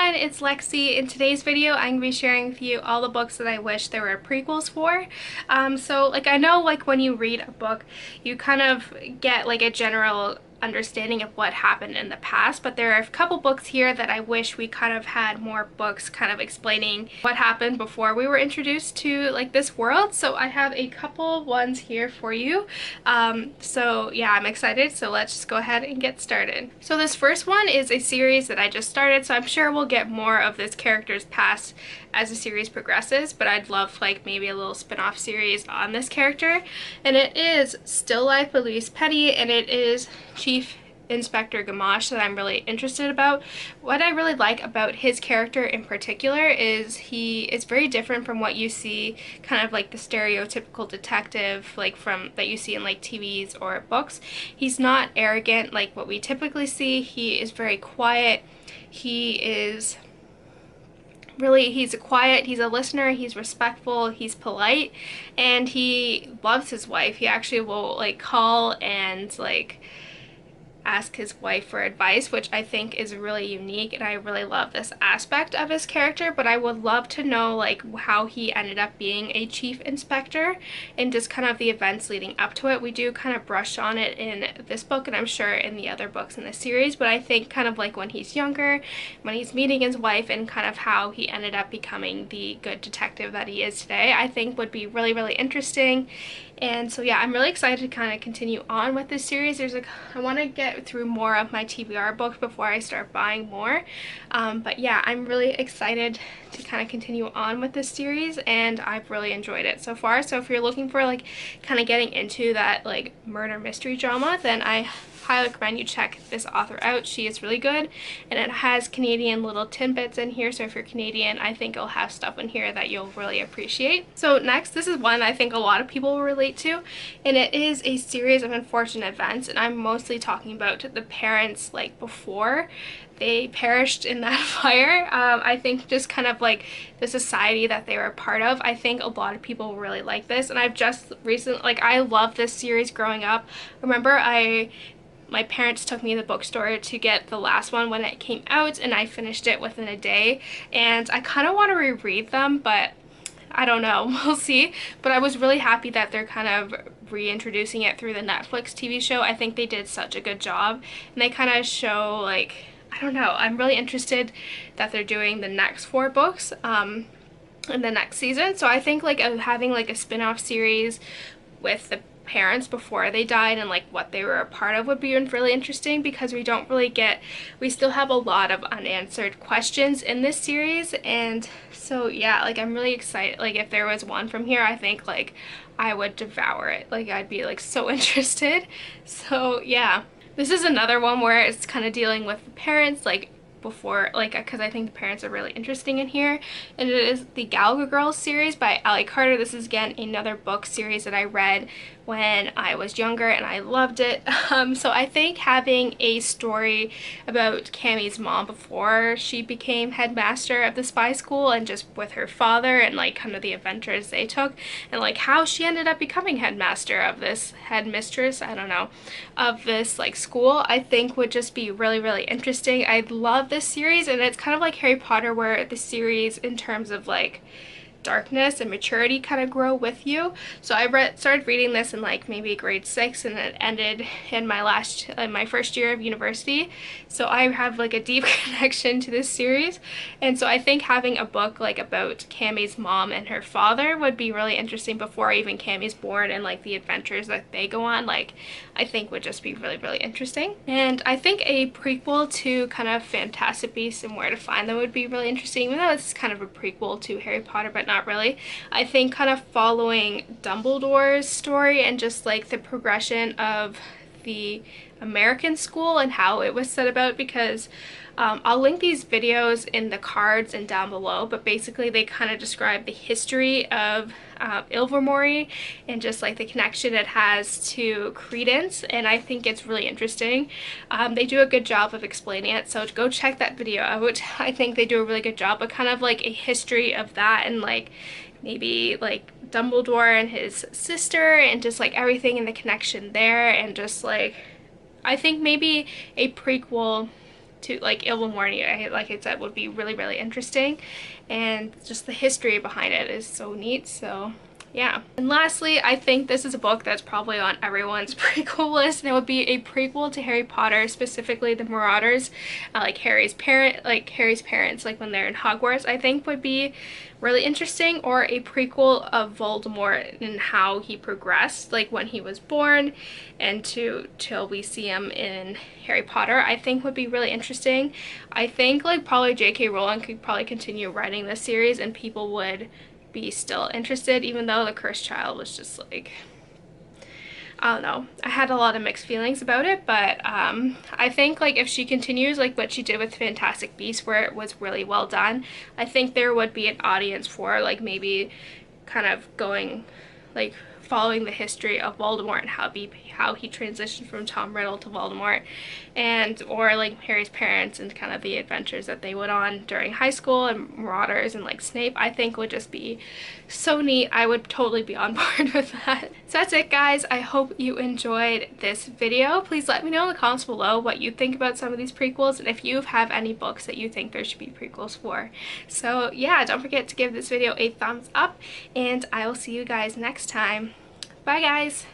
everyone, it's Lexi. In today's video, I'm going to be sharing with you all the books that I wish there were prequels for. So I know when you read a book, you kind of get a general understanding of what happened in the past, but there are a couple books here that I wish we kind of had more books kind of explaining what happened before we were introduced to this world. So I have a couple ones here for you. So yeah, I'm excited, so let's just go ahead and get started. So this first one is a series that I just started, so I'm sure we'll get more of this character's past as the series progresses, but I'd love maybe a little spin-off series on this character. And it is Still Life by Louise, and it is Chief Inspector Gamache that I'm really interested about. What I really like about his character in particular is he is very different from what you see kind of the stereotypical detective from that you see in TVs or books. He's not arrogant like what we typically see. He is very quiet. He's quiet, he's a listener, he's respectful, he's polite, and he loves his wife. He actually will call and ask his wife for advice, which I think is really unique, and I really love this aspect of his character. But I would love to know how he ended up being a chief inspector and just kind of the events leading up to it. We do kind of brush on it in this book, and I'm sure in the other books in the series, but I think kind of when he's younger, when he's meeting his wife, and kind of how he ended up becoming the good detective that he is today, I think would be really, really interesting. And so yeah, I'm really excited to kind of continue on with this series. I want to get through more of my TBR books before I start buying more. But yeah, I'm really excited to kind of continue on with this series, and I've really enjoyed it so far. So if you're looking for kind of getting into that murder mystery drama, then I highly recommend you check this author out. She is really good, and it has Canadian little tidbits in here, so if you're Canadian, I think it'll have stuff in here that you'll really appreciate. So next, this is one I think a lot of people will relate to, and it is a series of unfortunate events, and I'm mostly talking about the parents before they perished in that fire. I think just kind of the society that they were a part of. I think a lot of people really like this, and I've just recently, I loved this series growing up. Remember, my parents took me to the bookstore to get the last one when it came out, and I finished it within a day, and I kind of want to reread them, but I don't know, we'll see. But I was really happy that they're kind of reintroducing it through the Netflix TV show. I think they did such a good job, and they kind of show I don't know, I'm really interested that they're doing the next 4 books in the next season. So I think having a spin-off series with the parents before they died and what they were a part of would be really interesting, because we still have a lot of unanswered questions in this series. And so yeah, I'm really excited. If there was one from here, I think I would devour it. I'd be so interested. So yeah, this is another one where it's kind of dealing with the parents before, because I think the parents are really interesting in here. And it is the Gallagher Girls series by Ali Carter. This is again another book series that I read when I was younger, and I loved it. So I think having a story about Cammie's mom before she became headmaster of the spy school, and just with her father and kind of the adventures they took, and how she ended up becoming headmaster of this, headmistress, I don't know, of this school, I think would just be really, really interesting. I love this series, and it's kind of like Harry Potter, where the series in terms of darkness and maturity kind of grow with you. So I started reading this in maybe grade 6, and it ended in my first year of university. So I have a deep connection to this series, and so I think having a book about Cammie's mom and her father would be really interesting before even Cammie's born, and the adventures that they go on, I think would just be really, really interesting. And I think a prequel to kind of Fantastic Beasts and Where to Find Them would be really interesting, even though it's kind of a prequel to Harry Potter, but not really. I think kind of following Dumbledore's story and just the progression of the American school and how it was set about, because I'll link these videos in the cards and down below, but basically they kind of describe the history of Ilvermorny and just the connection it has to Credence, and I think it's really interesting. They do a good job of explaining it, so go check that video out. I think they do a really good job, but kind of a history of that, and maybe Dumbledore and his sister, and just everything in the connection there, and just I think maybe a prequel to like Ilvermorny, like I said, would be really, really interesting, and just the history behind it is so neat. So yeah. And lastly, I think this is a book that's probably on everyone's prequel list, and it would be a prequel to Harry Potter, specifically the Marauders. Like Harry's parents, like when they're in Hogwarts, I think would be really interesting, or a prequel of Voldemort and how he progressed, like when he was born and till we see him in Harry Potter, I think would be really interesting. I think like probably J.K. Rowling could probably continue writing this series and people would be still interested, even though The Cursed Child was just like, I don't know. I had a lot of mixed feelings about it, but I think like if she continues like what she did with Fantastic Beasts, where it was really well done, I think there would be an audience for like maybe kind of going like following the history of Voldemort and how he transitioned from Tom Riddle to Voldemort, and or like Harry's parents and kind of the adventures that they went on during high school, and Marauders and like Snape, I think would just be so neat. I would totally be on board with that. So that's it, guys. I hope you enjoyed this video. Please let me know in the comments below what you think about some of these prequels, and if you have any books that you think there should be prequels for. So yeah, don't forget to give this video a thumbs up, and I will see you guys next time. Bye, guys!